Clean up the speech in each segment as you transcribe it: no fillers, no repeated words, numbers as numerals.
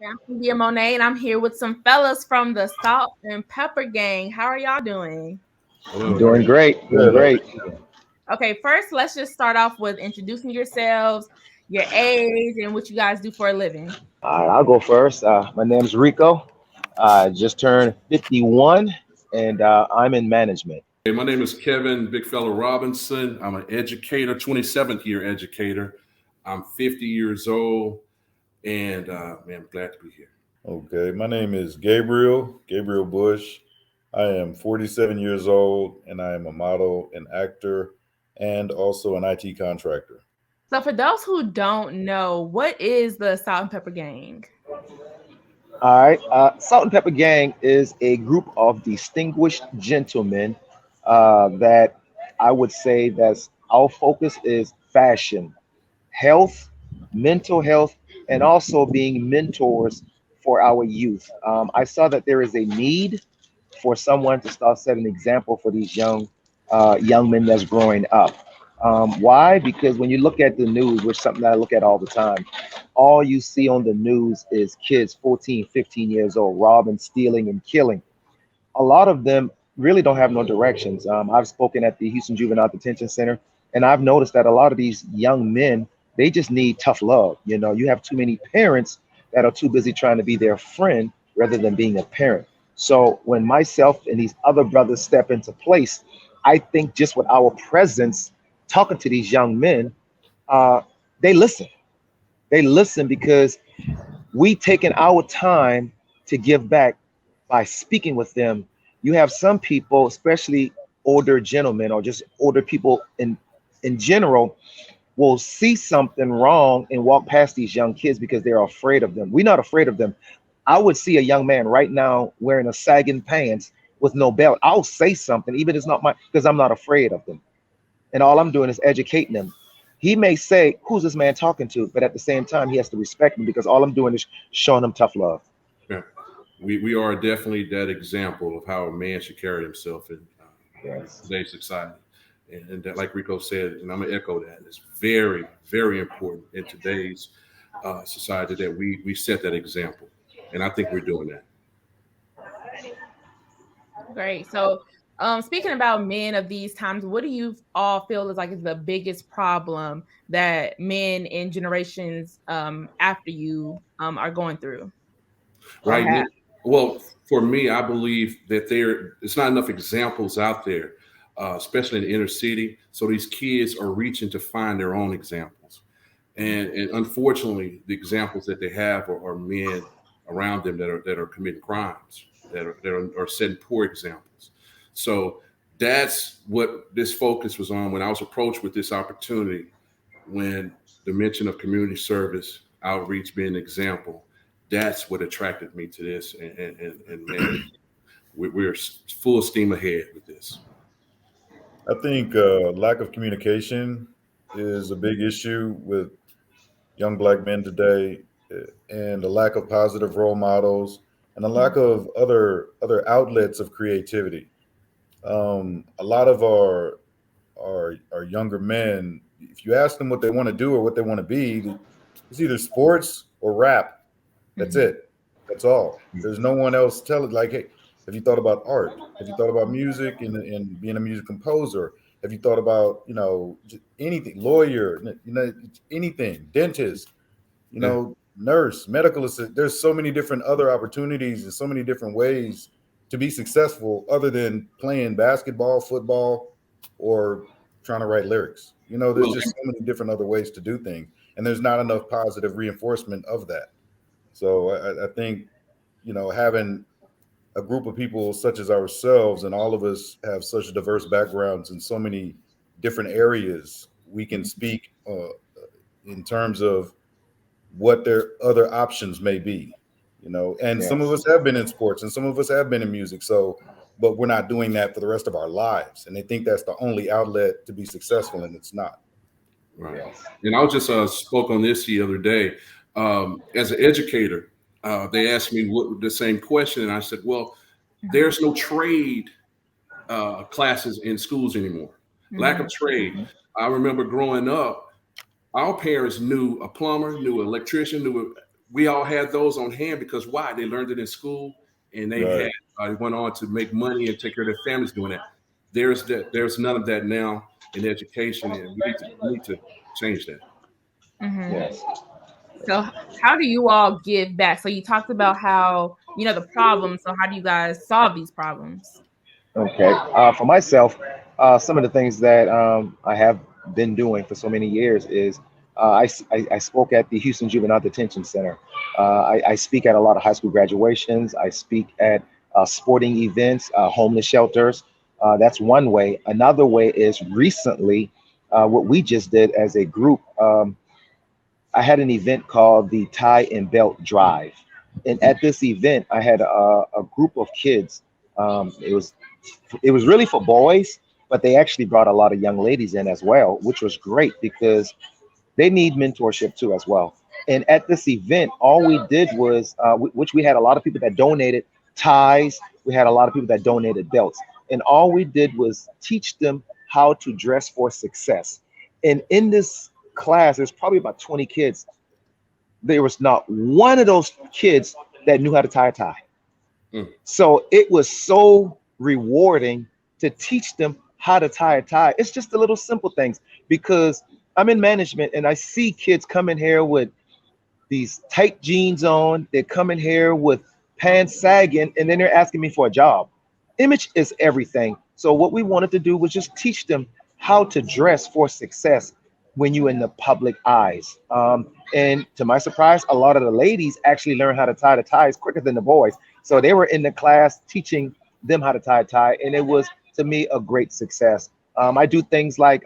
I'm Cynthia Monet, and I'm here with some fellas from the Salt and Pepper Gang. How are y'all doing? Hello, how are Doing you? great, doing Good. How are great. you? Okay, first, let's just start off with introducing yourselves, your age, and what you guys do for a living. All right, I'll go first. My name's Rico. I just turned 51, and I'm in management. Hey, my name is Kevin Big Fella Robinson. I'm an educator, 27th year educator. I'm 50 years old, and man, I'm glad to be here. Okay. My name is Gabriel Bush. I am 47 years old, and I am a model, an actor, and also an IT contractor. So, for those who don't know, what is the Salt and Pepper Gang? All right, Salt and Pepper Gang is a group of distinguished gentlemen that I would say that's our focus is fashion, health, mental health, and also being mentors for our youth. I saw that there is a need for someone to start setting an example for these young men that's growing up. Why? Because when you look at the news, which is something that I look at all the time, all you see on the news is kids 14, 15 years old robbing, stealing, and killing. A lot of them really don't have no directions. I've spoken at the Houston Juvenile Detention Center, and I've noticed that a lot of these young men, they just need tough love. You know, you have too many parents that are too busy trying to be their friend rather than being a parent. So when myself and these other brothers step into place, I think just with our presence, talking to these young men, uh, they listen. They listen because we taken our time to give back by speaking with them. You have some people, especially older gentlemen or just older people in general, will see something wrong and walk past these young kids because they're afraid of them. We're not afraid of them. I would see a young man right now wearing a sagging pants with no belt. I'll say something, even if it's not my, because I'm not afraid of them. And all I'm doing is educating them. He may say, "Who's this man talking to?" But at the same time, he has to respect me because all I'm doing is showing him tough love. Yeah. We are definitely that example of how a man should carry himself in Yes. today's society. And that, like Rico said, and I'm going to echo that, it's very, very important in today's society that we set that example. And I think we're doing that. Great. So, speaking about men of these times, what do you all feel is the biggest problem that men in generations after you are going through or Right. have? Well, for me, I believe that it's not enough examples out there, especially in the inner city. So these kids are reaching to find their own examples. And unfortunately, the examples that they have are men around them that are committing crimes, that are setting poor examples. So that's what this focus was on when I was approached with this opportunity, when the mention of community service, outreach being an example. That's what attracted me to this, and man, we're full steam ahead with this. I think lack of communication is a big issue with young black men today, and a lack of positive role models, and a lack of other outlets of creativity. A lot of our younger men, if you ask them what they want to do or what they want to be, it's either sports or rap. That's Mhm. it. That's all. There's no one else telling, like, hey, have you thought about art? Have you thought about music and being a music composer? Have you thought about, anything, lawyer, anything, dentist, Yeah. nurse, medical assistant? There's so many different other opportunities and so many different ways to be successful other than playing basketball, football, or trying to write lyrics. There's Well, just so many different other ways to do things, and there's not enough positive reinforcement of that. So I think, having a group of people such as ourselves, and all of us have such diverse backgrounds in so many different areas, we can speak in terms of what their other options may be. And some of Yes. us have been in sports and some of us have been in music. So, but we're not doing that for the rest of our lives. And they think that's the only outlet to be successful, and it's not. right. Yes. And I was just spoke on this the other day. As an educator, they asked me the same question, and I said, "Well, Mhm. there's no trade classes in schools anymore. Lack of Mhm. trade." I remember growing up, our parents knew a plumber, knew an electrician, knew we all had those on hand because why? They learned it in school, and they Right. had went on to make money and take care of their families doing that. There's none of that now in education, and we need to change that. Mhm. Yes. So how do you all give back? So you talked about how, the problem. So how do you guys solve these problems? Okay. For myself, some of the things that I have been doing for so many years is I spoke at the Houston Juvenile Detention Center. I speak at a lot of high school graduations. I speak at sporting events, homeless shelters. That's one way. Another way is recently what we just did as a group. I had an event called the Tie and Belt Drive. And at this event, I had a group of kids. It was really for boys, but they actually brought a lot of young ladies in as well, which was great because they need mentorship too as well. And at this event, all we did was, which we had a lot of people that donated ties, we had a lot of people that donated belts, and all we did was teach them how to dress for success. And in this class, there's probably about 20 kids. There was not one of those kids that knew how to tie a tie. Mm. So it was so rewarding to teach them how to tie a tie. It's just the little simple things because I'm in management and I see kids come in here with these tight jeans on. They're coming here with pants sagging and then they're asking me for a job. Image is everything. So what we wanted to do was just teach them how to dress for success when you're in the public eyes. And to my surprise, a lot of the ladies actually learn how to tie the ties quicker than the boys. So they were in the class teaching them how to tie a tie, and it was to me a great success. I do things like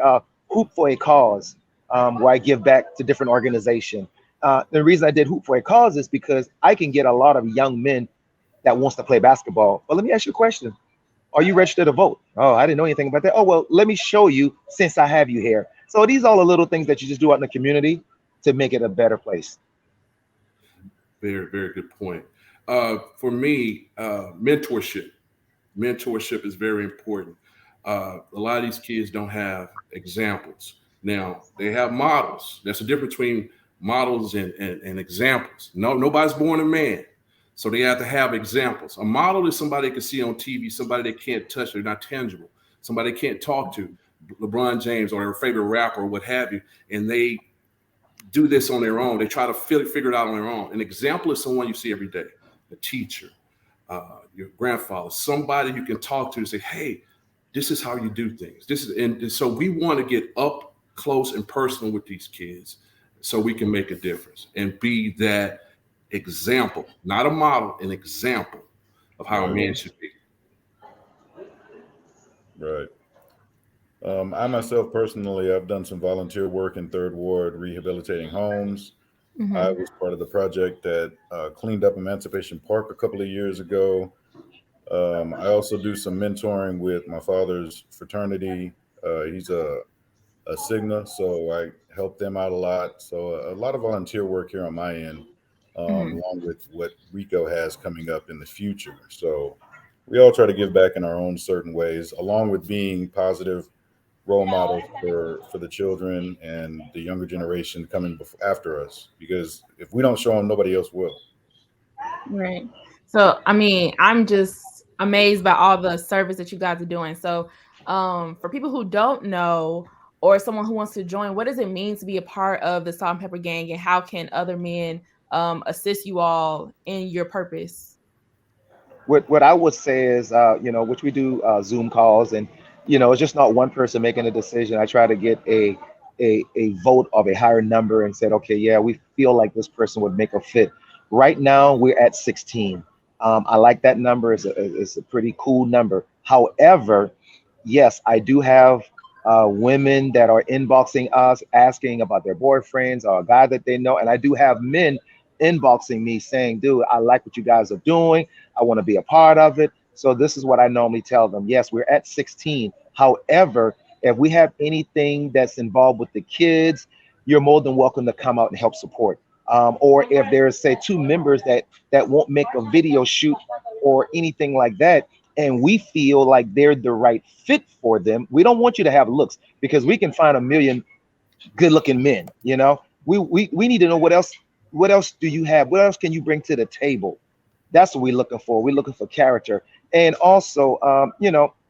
hoop for a cause, where I give back to different organizations. The reason I did hoop for a cause is because I can get a lot of young men that wants to play basketball. But let me ask you a question: are you registered to vote? Oh, I didn't know anything about that. Oh, well, let me show you since I have you here. So these are all the little things that you just do out in the community to make it a better place. Very, very good point. For me, mentorship is very important. A lot of these kids don't have examples. Now they have models. There's a difference between models and examples. No, nobody's born a man, so they have to have examples. A model is somebody they can see on TV, somebody they can't touch, they're not tangible, somebody they can't talk to. LeBron James or their favorite rapper or what have you, and they do this on their own. They try to figure it out on their own. An example is someone you see every day, a teacher, your grandfather, somebody you can talk to and say, hey, this is how you do things. And so we want to get up close and personal with these kids so we can make a difference and be that example, not a model, an example of how a man should be. Right. I myself personally, I've done some volunteer work in Third Ward rehabilitating homes. I Mhm. was part of the project that cleaned up Emancipation Park a couple of years ago. I also do some mentoring with my father's fraternity. He's a Cigna, so I help them out a lot. So a lot of volunteer work here on my end, Mhm. along with what Rico has coming up in the future. So we all try to give back in our own certain ways, along with being positive role models for the children and the younger generation coming after us. Because if we don't show them, nobody else will. Right. So, I mean, I'm just amazed by all the service that you guys are doing. So, for people who don't know or someone who wants to join, what does it mean to be a part of the Salt and Pepper Gang, and how can other men assist you all in your purpose? What I would say is, which we do Zoom calls, and it's just not one person making a decision. I try to get a vote of a higher number and said, okay, yeah, we feel like this person would make a fit. Right now, we're at 16. I like that number. It's a pretty cool number. However, yes, I do have women that are inboxing us asking about their boyfriends or a guy that they know, and I do have men inboxing me saying, dude, I like what you guys are doing. I want to be a part of it. So this is what I normally tell them. Yes, we're at 16. However, if we have anything that's involved with the kids, you're more than welcome to come out and help support. Or if there's, say, two members that won't make a video shoot or anything like that, and we feel like they're the right fit for them, we don't want you to have looks because we can find a million good looking men. We need to know what else what else do you have? What else can you bring to the table? That's what we're looking for. We're looking for character. And also,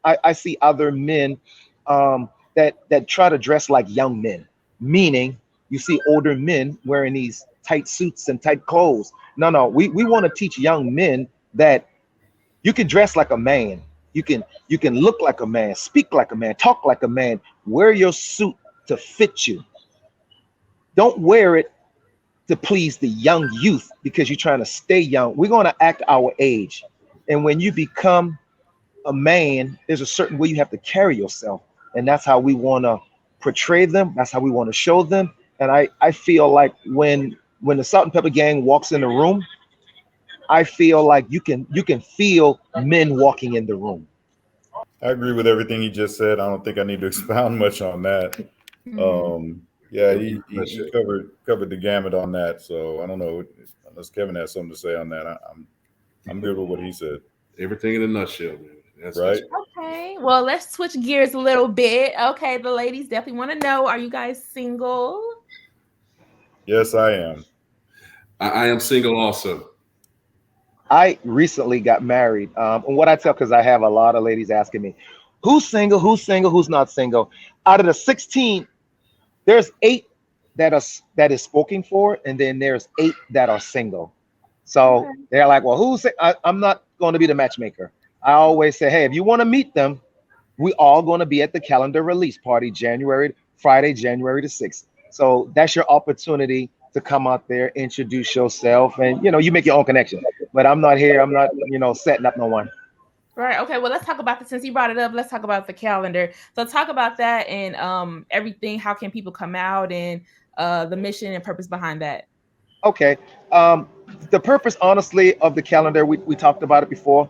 I see other men that try to dress like young men, meaning you see older men wearing these tight suits and tight clothes. No, we want to teach young men that you can dress like a man. You can look like a man, speak like a man, talk like a man, wear your suit to fit you. Don't wear it to please the young youth because you're trying to stay young. We're going to act our age. And when you become a man, there's a certain way you have to carry yourself. And that's how we want to portray them. That's how we want to show them. And I feel like when the Salt and Pepper Gang walks in the room, I feel like you can feel men walking in the room. I agree with everything he just said. I don't think I need to expound much on that. Yeah, he covered the gamut on that. So I don't know unless Kevin has something to say on that. I'm good with what he said. Everything in a nutshell, man. That's right. Okay. Well, let's switch gears a little bit. Okay, the ladies definitely want to know: are you guys single? Yes, I am. I am single also. I recently got married. And what I tell, because I have a lot of ladies asking me, who's single, who's not single? Out of the 16, there's 8 that is spoken for, and then there's 8 that are single. So they're like, well, I'm not going to be the matchmaker. I always say, hey, if you want to meet them, we all going to be at the calendar release party Friday, January the 6th. So that's your opportunity to come out there, introduce yourself, and you make your own connection. But I'm not here. I'm not, setting up no one. Right. Okay. Well, let's talk about since you brought it up, let's talk about the calendar. So talk about that and everything. How can people come out and the mission and purpose behind that? Okay. The purpose, honestly, of the calendar, we talked about it before.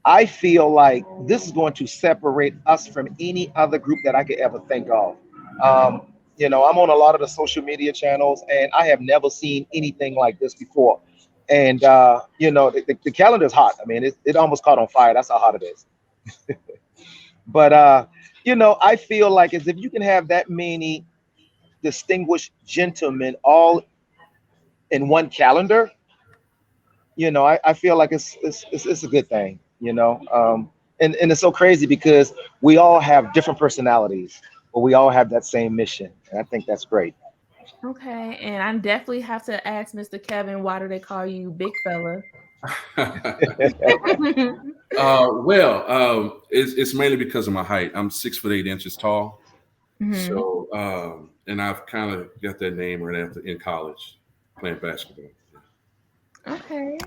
I feel like this is going to separate us from any other group that I could ever think of. I'm on a lot of the social media channels, and I have never seen anything like this before. And the calendar is hot. I mean, it almost caught on fire. That's how hot it is. But I feel like as if you can have that many distinguished gentlemen all in one calendar, I feel like it's a good thing. And it's so crazy because we all have different personalities, but we all have that same mission, and I think that's great. Okay, and I definitely have to ask Mr. Kevin, why do they call you Big Fella? It's mainly because of my height. I'm 6'8" tall. So, and I've kind of got that name right after in college playing basketball. Okay.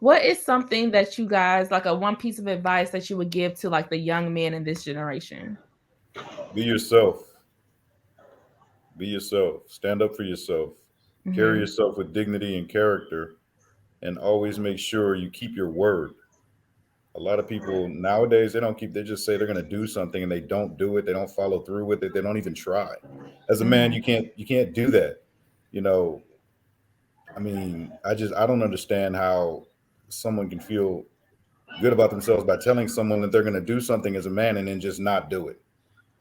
What is something that you guys like one piece of advice that you would give to like the young men in this generation? Be yourself. Be yourself. Stand up for yourself. Carry yourself with dignity and character, and always make sure you keep your word. A lot of people nowadays, they just say they're going to do something and they don't do it. They don't follow through with it. They don't even try. As a man, you can't do that. I mean, I don't understand how someone can feel good about themselves by telling someone that they're going to do something as a man and then just not do it.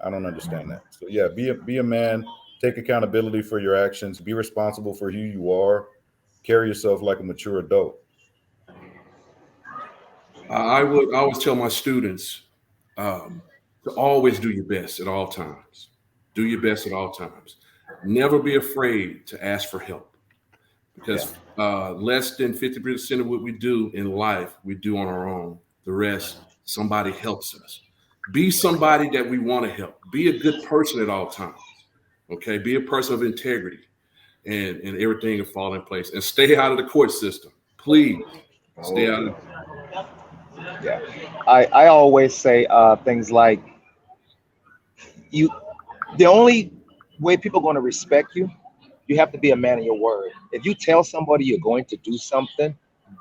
I don't understand that. So yeah, be a man, take accountability for your actions, be responsible for who you are, carry yourself like a mature adult. I would always tell my students to always do your best at all times. Do your best at all times. Never be afraid to ask for help, because less than 50% of what we do in life, we do on our own. The rest, somebody helps us. Be somebody that we want to help. Be a good person at all times. Okay, be a person of integrity, and everything will fall in place. And stay out of the court system, please. Stay out of. Yeah, I always say things like the only way people are going to respect you, you have to be a man of your word. If you tell somebody you're going to do something,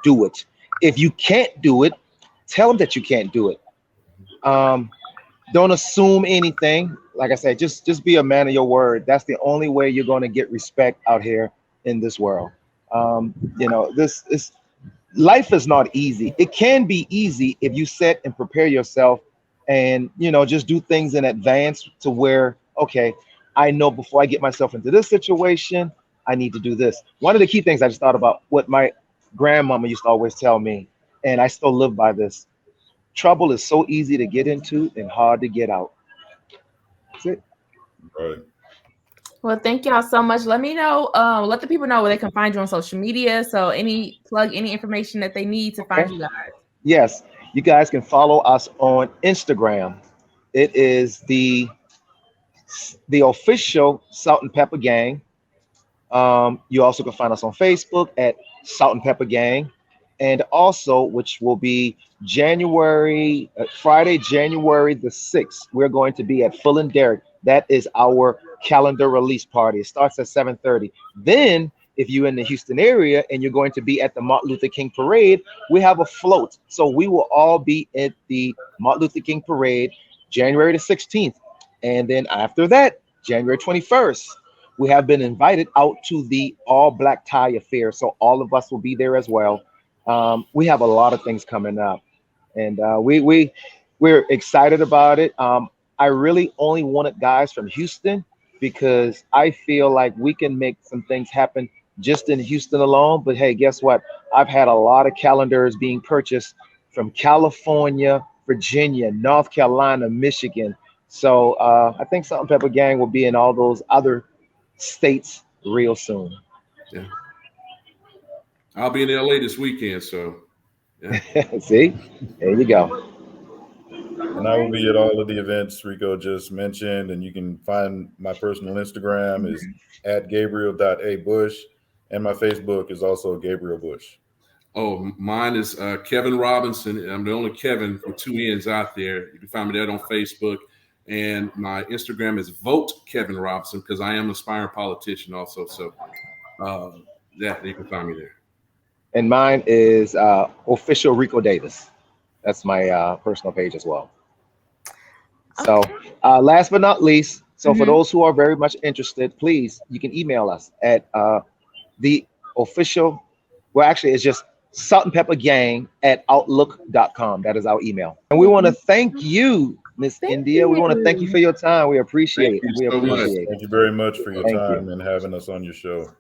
do it. If you can't do it, tell them that you can't do it. Don't assume anything. Like I said, just be a man of your word. That's the only way you're going to get respect out here in this world. Life is not easy. It can be easy if you set and prepare yourself and, just do things in advance to where, okay, I know before I get myself into this situation, I need to do this. One of the key things I just thought about what my grandmama used to always tell me, and I still live by this. Trouble is so easy to get into and hard to get out. That's it. Right. Well, thank y'all so much. Let me know, let the people know where they can find you on social media. So any information that they need to find Okay. you guys. Yes, you guys can follow us on Instagram. It is the official Salt and Pepper Gang. You also can find us on Facebook at Salt and Pepper Gang, and also, which will be Friday, January the 6th, we're going to be at Full and Derrick. That is our calendar release party. It starts at 7:30. Then, if you're in the Houston area and you're going to be at the Martin Luther King Parade, we have a float. So we will all be at the Martin Luther King Parade, January the 16th. And then after that, January 21st, we have been invited out to the all black tie affair. So all of us will be there as well. We have a lot of things coming up, and we're excited about it. I really only wanted guys from Houston because I feel like we can make some things happen just in Houston alone. But hey, guess what? I've had a lot of calendars being purchased from California, Virginia, North Carolina, Michigan. So I think Salt and Pepper Gang will be in all those other states real soon. Yeah. I'll be in LA this weekend, so yeah. See, there you go. And I will be at all of the events Rico just mentioned. And you can find my personal Instagram is at Gabriel.abush. And my Facebook is also Gabriel Bush. Oh, mine is Kevin Robinson. I'm the only Kevin with two N's out there. You can find me there on Facebook. And my Instagram is Vote Kevin Robinson because I am an aspiring politician also. So you can find me there. And mine is official Rico Davis. That's my personal page as well. So last but not least, so for those who are very much interested, please, you can email us at the official, well, actually, it's just Salt and Pepper Gang at outlook.com. That is our email. And we want to thank you, Miss India. We want to thank you for your time. We appreciate it. We so much. appreciate it. Thank you very much for your Thank time you. and having us on your show.